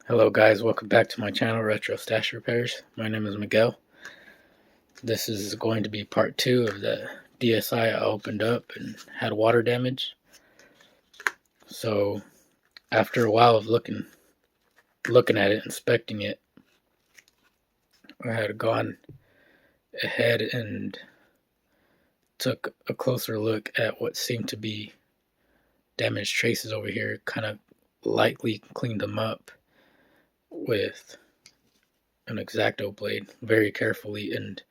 Hello guys, welcome back to my channel, Retro Stash Repairs. My name is Miguel. This is going to be part 2 of the DSI I opened up and had water damage. So after a while of looking at it, inspecting it, I had gone ahead and took a closer look at what seemed to be damaged traces over here, kind of lightly cleaned them up with an X-Acto blade very carefully, and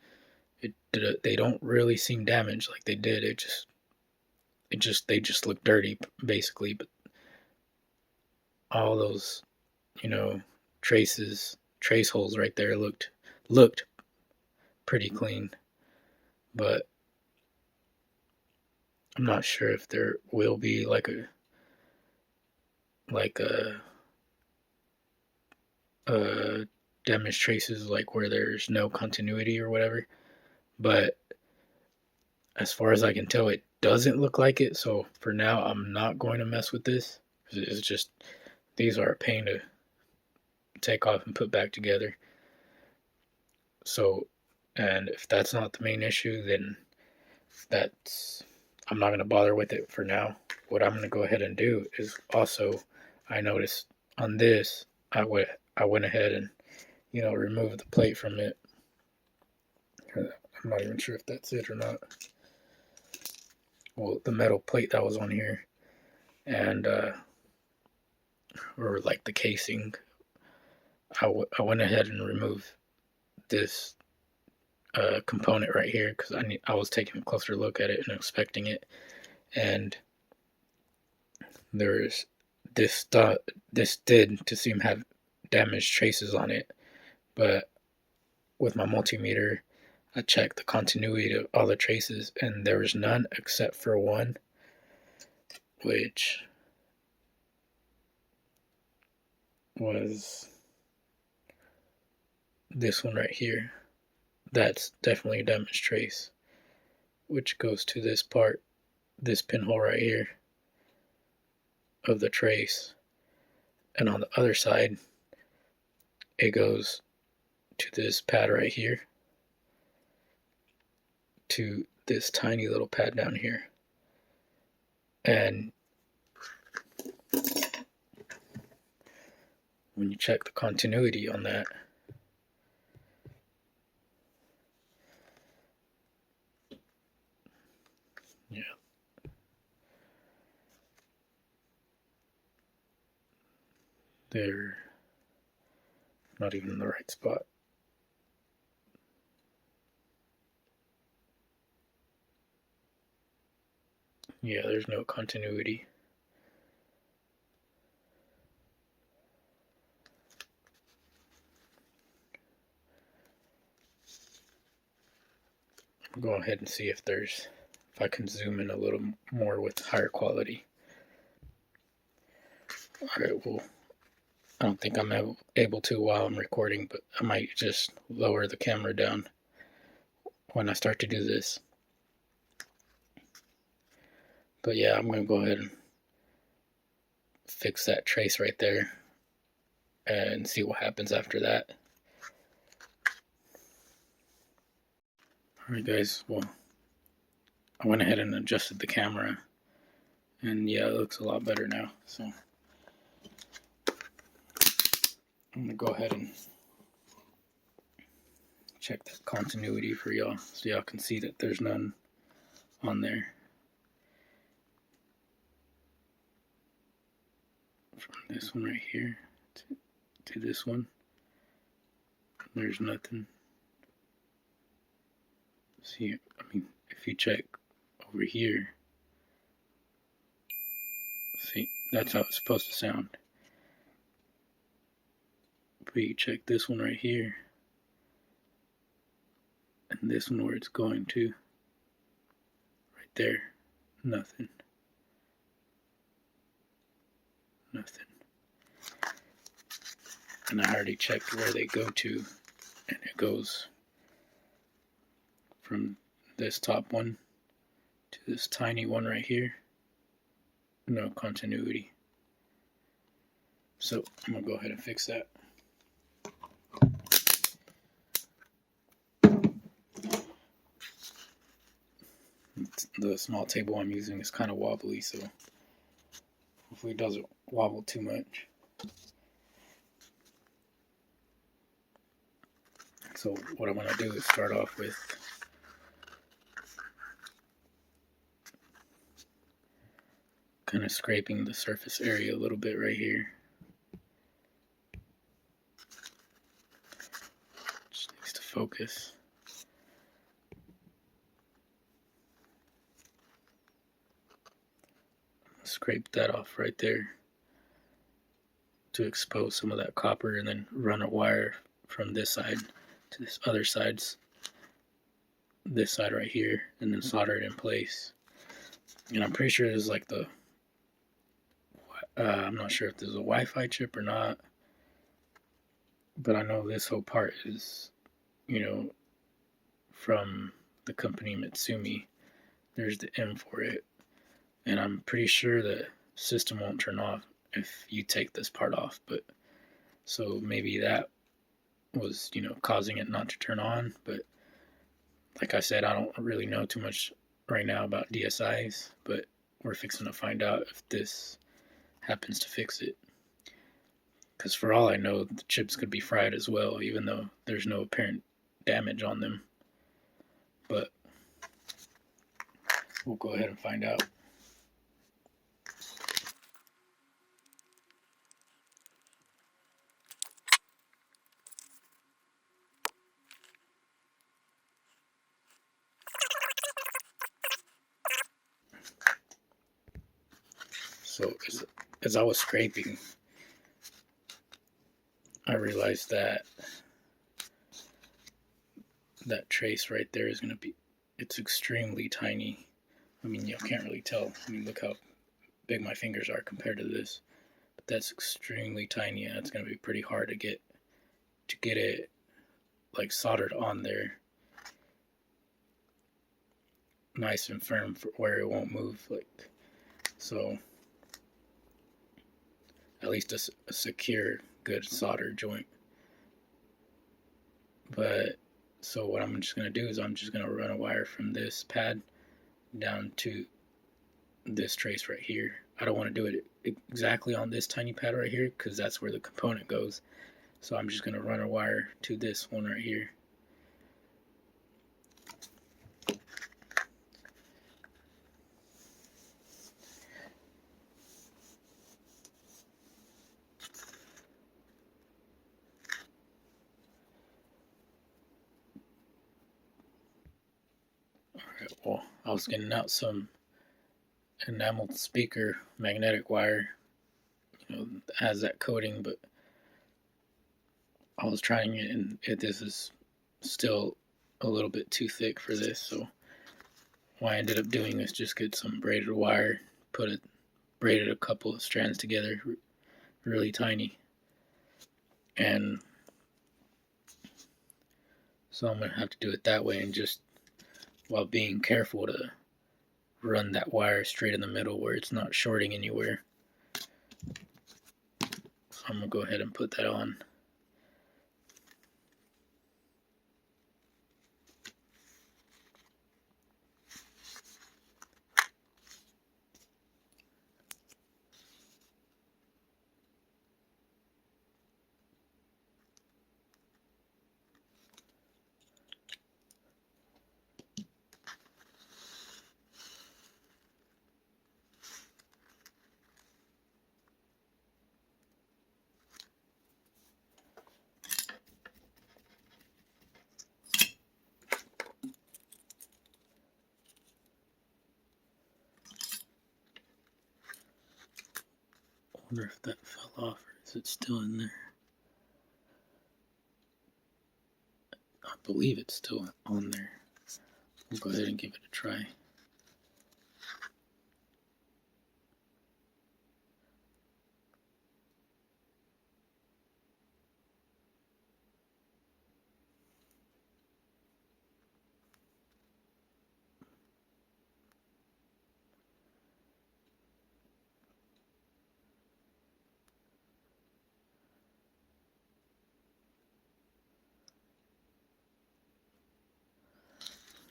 they don't really seem damaged like they did. They just look dirty basically, but all those, trace holes right there looked pretty clean. But I'm not sure if there will be like a damaged traces like where there's no continuity or whatever. But as far as I can tell, it doesn't look like it. So for now, I'm not going to mess with this. It's just, these are a pain to take off and put back together. So, and if that's not the main issue, then I'm not going to bother with it for now. What I'm going to go ahead and do is also, I noticed on this, I went ahead and, removed the plate from it. I'm not even sure if that's it or not. Well, the metal plate that was on here, and or like the casing, I went ahead and removed this component right here because I was taking a closer look at it and inspecting it, and there's this did to seem have damaged traces on it, but with my multimeter I checked the continuity of all the traces and there was none except for one, which was this one right here. That's definitely a damaged trace, which goes to this part, this pinhole right here of the trace. And on the other side, it goes to this pad right here, to this tiny little pad down here. And when you check the continuity on that, yeah, they're not even in the right spot. Yeah, there's no continuity. I'll go ahead and see if I can zoom in a little more with higher quality. Alright, well, I don't think I'm able to while I'm recording, but I might just lower the camera down when I start to do this. But yeah, I'm going to go ahead and fix that trace right there and see what happens after that. Alright guys, well, I went ahead and adjusted the camera, and yeah, it looks a lot better now. So I'm going to go ahead and check the continuity for y'all so y'all can see that there's none on there. From this one right here to this one, there's nothing. See, I mean, if you check over here, see, that's how it's supposed to sound. But you check this one right here, and this one where it's going to, right there, nothing. Nothing. And I already checked where they go to, and it goes from this top one to this tiny one right here. No continuity. So I'm gonna go ahead and fix that. The small table I'm using is kind of wobbly, so hopefully it doesn't wobble too much. So what I'm going to do is start off with kind of scraping the surface area a little bit right here. Just needs to focus. Scrape that off right there to expose some of that copper, and then run a wire from this side to this other side's this side right here, and then solder it in place. And I'm pretty sure there's like the I'm not sure if there's a Wi-Fi chip or not, but I know this whole part is, from the company Mitsumi. There's the M for it, and I'm pretty sure the system won't turn off if you take this part off. But so maybe that was, causing it not to turn on. But like I said, I don't really know too much right now about DSIs, but we're fixing to find out if this happens to fix it. Because for all I know, the chips could be fried as well, even though there's no apparent damage on them. But we'll go ahead and find out. So as I was scraping, I realized that trace right there is going to be, it's extremely tiny. I mean, you can't really tell. I mean, look how big my fingers are compared to this. But that's extremely tiny, and it's going to be pretty hard to get it like soldered on there nice and firm for where it won't move. Like, so at least a secure, good solder joint. But so what I'm just going to do is I'm just going to run a wire from this pad down to this trace right here. I don't want to do it exactly on this tiny pad right here because that's where the component goes. So I'm just going to run a wire to this one right here. Alright, well, I was getting out some enameled speaker magnetic wire, that has that coating, but I was trying it, and this is still a little bit too thick for this. So what I ended up doing is just get some braided wire, braided a couple of strands together, really tiny, and so I'm gonna have to do it that way, and just while being careful to run that wire straight in the middle where it's not shorting anywhere. So I'm gonna go ahead and put that on. I wonder if that fell off, or is it still in there? I believe it's still on there. We'll go ahead and give it a try.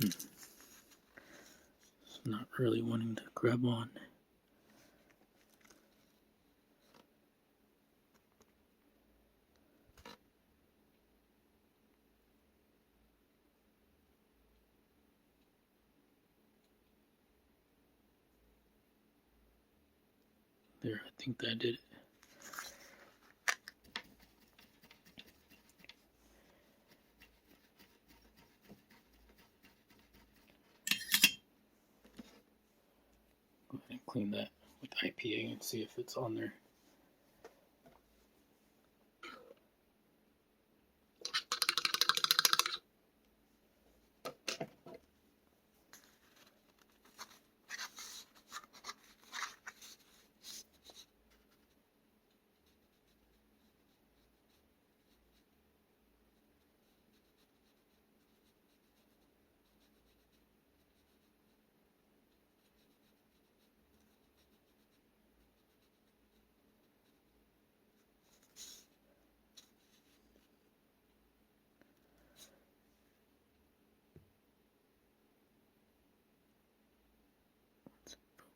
It's not really wanting to grab on. There, I think that did it. Go ahead and clean that with IPA and see if it's on there.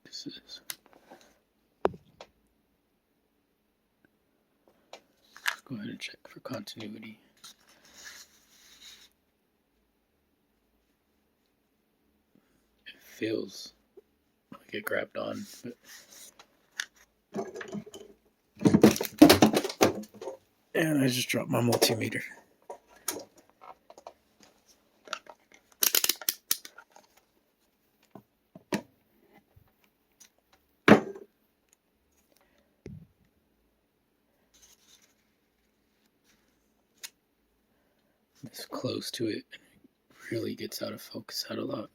This is. Let's go ahead and check for continuity. It feels like it grabbed on, but and I just dropped my multimeter. This close to it really gets out of focus out a lot.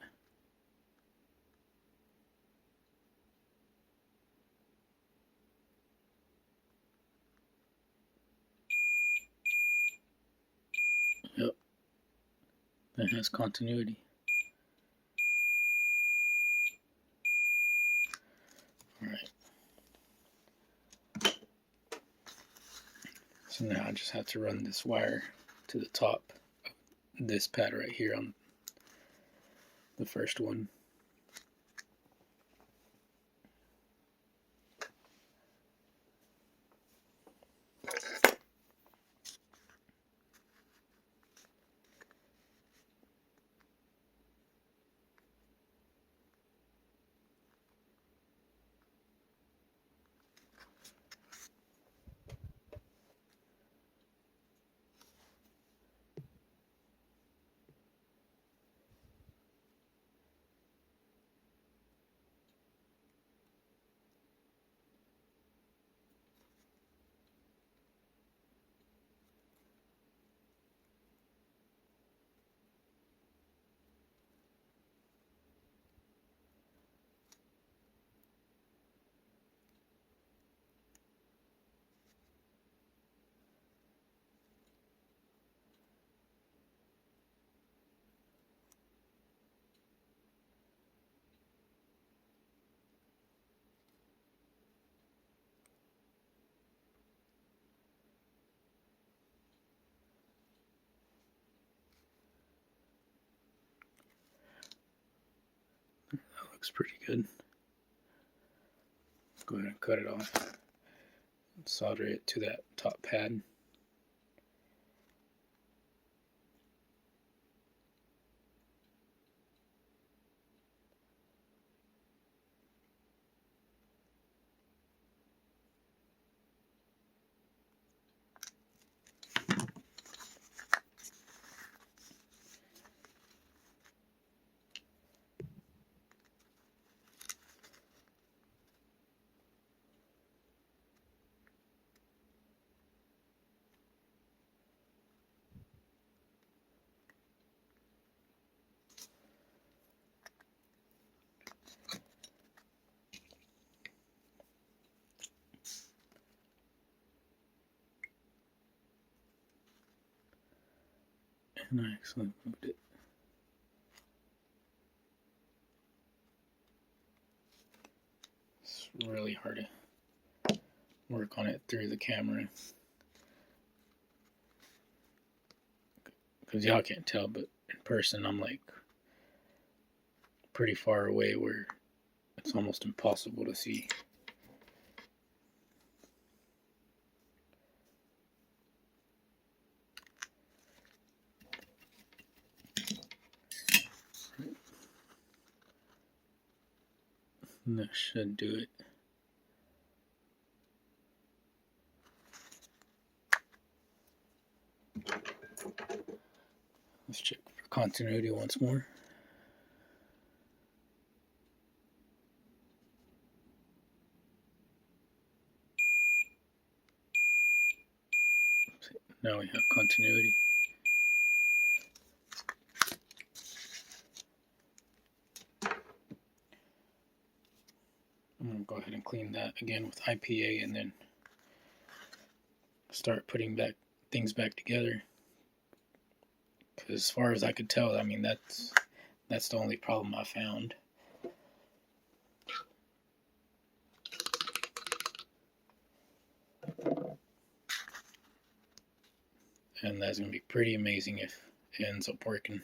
Yep, that has continuity. Alright. So now I just have to run this wire to the top of this pad right here on the first one. That looks pretty good. Go ahead and cut it off and solder it to that top pad. And I actually moved it. It's really hard to work on it through the camera, because y'all can't tell, but in person I'm like pretty far away where it's almost impossible to see. And that should do it. Let's check for continuity once more. Now we have continuity. I'm going to go ahead and clean that again with IPA and then start putting things back together. Because as far as I could tell, I mean, that's the only problem I found. And that's going to be pretty amazing if it ends up working.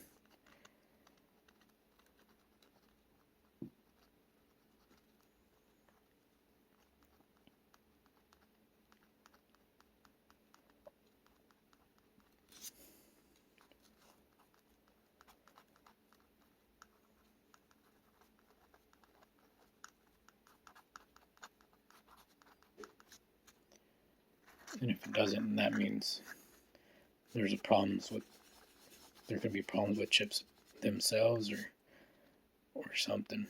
And if it doesn't, that means there could be problems with chips themselves or something.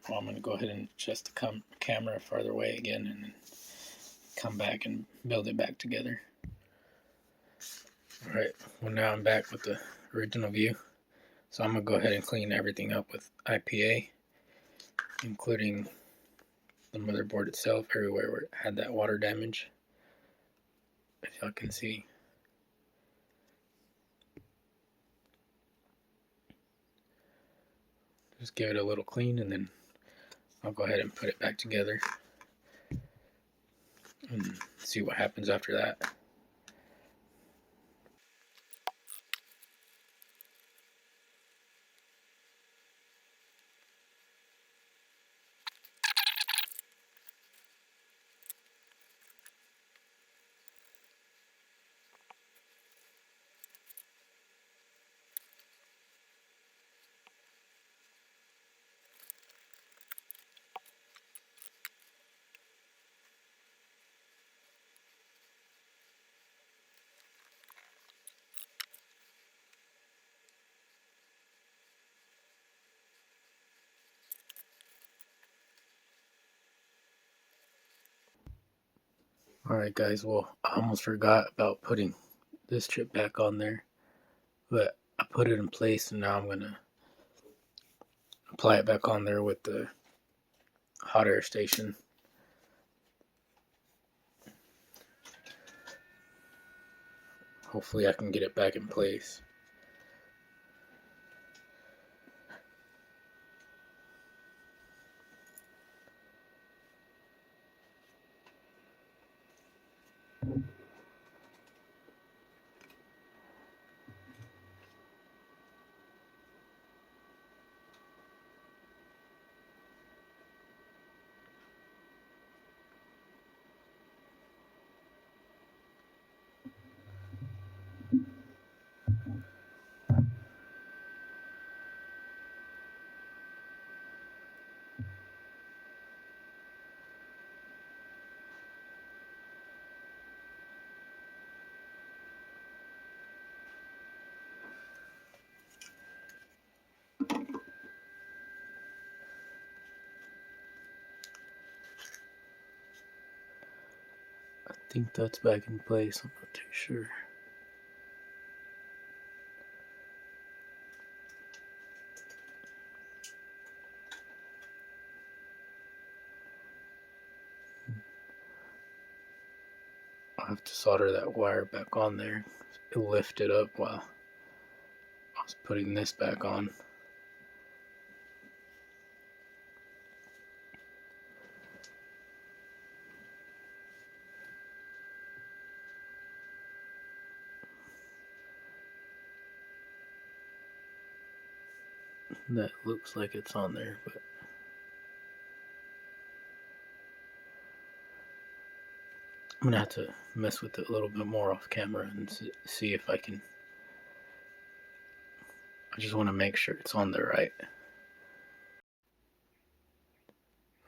Well, I'm going to go ahead and adjust the camera farther away again and then come back and build it back together. Alright, well now I'm back with the original view. So I'm going to go ahead and clean everything up with IPA, including the motherboard itself, everywhere where it had that water damage, if y'all can see. Just give it a little clean and then I'll go ahead and put it back together and see what happens after that. Alright guys, well I almost forgot about putting this chip back on there, but I put it in place and now I'm going to apply it back on there with the hot air station. Hopefully I can get it back in place. I think that's back in place, I'm not too sure. I'll have to solder that wire back on there. It lifted up while I was putting this back on. that looks like it's on there, but I'm gonna have to mess with it a little bit more off camera and see if I can. I just want to make sure it's on there right.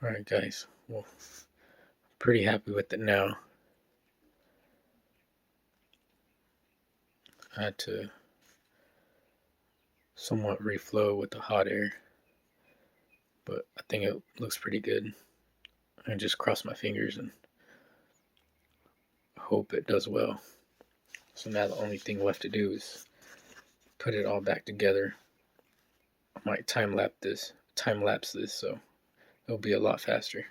Alright guys, well, pretty happy with it now. I had to somewhat reflow with the hot air, but I think it looks pretty good. I just cross my fingers and hope it does well. So now the only thing left to do is put it all back together. I might time lapse this, so it'll be a lot faster.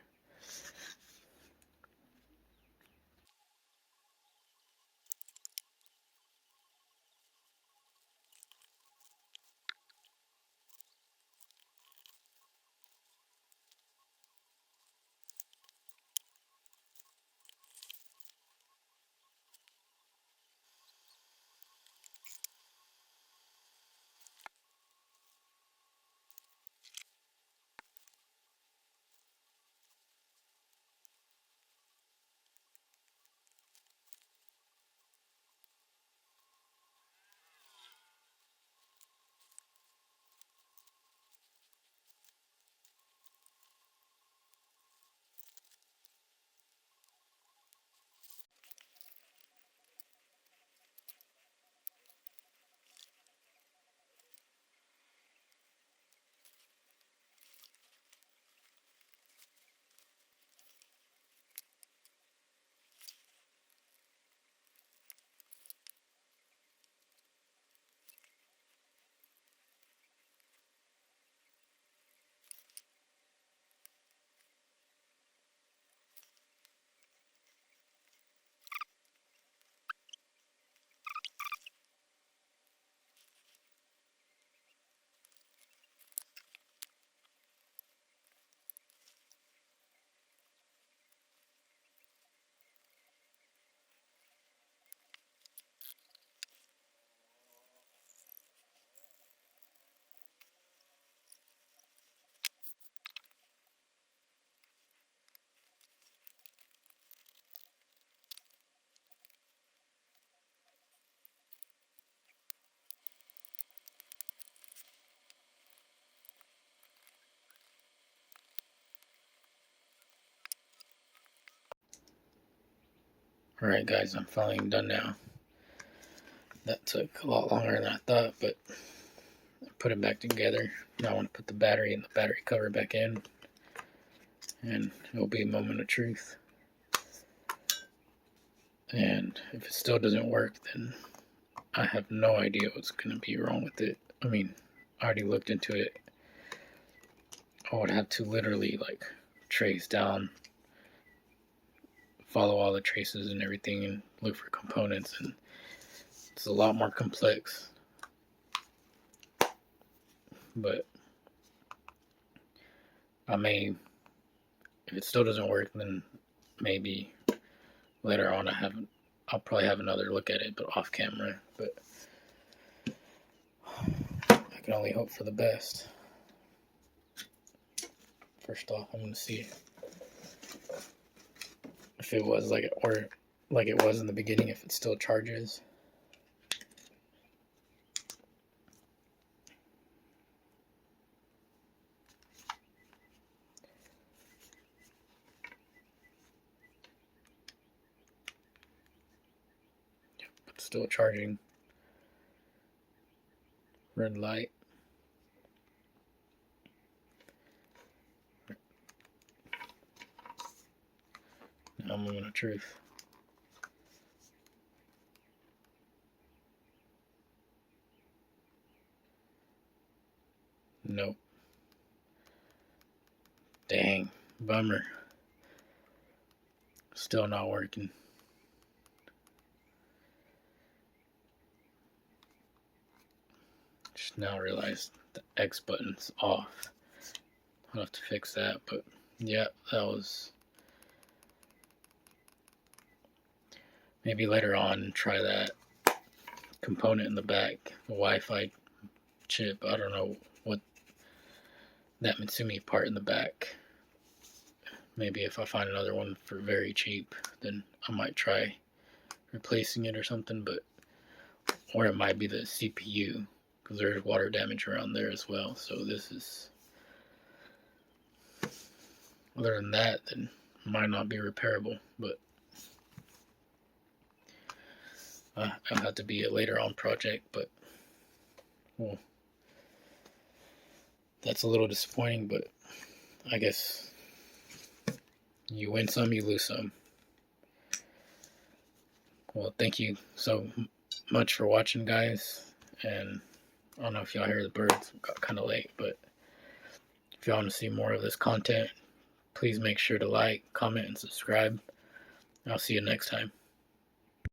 Alright guys, I'm finally done now. That took a lot longer than I thought, but I put it back together. Now I want to put the battery and the battery cover back in, and it'll be a moment of truth. And if it still doesn't work, then I have no idea what's going to be wrong with it. I mean, I already looked into it. I would have to literally like trace down, follow all the traces and everything, and look for components, and it's a lot more complex. But I may, if it still doesn't work, then maybe later on I'll probably have another look at it, but off camera. But I can only hope for the best. First off, I'm gonna see if it was like it was in the beginning, if it still charges. Yep, it's still charging. Red light. Now moment of truth. Nope. Dang. Bummer. Still not working. Just now realized the X button's off. I'll have to fix that, but yeah, that was... Maybe later on try that component in the back, the Wi-Fi chip. I don't know what that Mitsumi part in the back. Maybe if I find another one for very cheap, then I might try replacing it or something, or it might be the CPU, because there's water damage around there as well. So this is, other than that, then it might not be repairable, but it'll have to be a later on project. But well, that's a little disappointing, but I guess you win some, you lose some. Well, thank you so much for watching, guys. And I don't know if y'all hear the birds. It got kind of late, but if y'all want to see more of this content, please make sure to like, comment, and subscribe. I'll see you next time.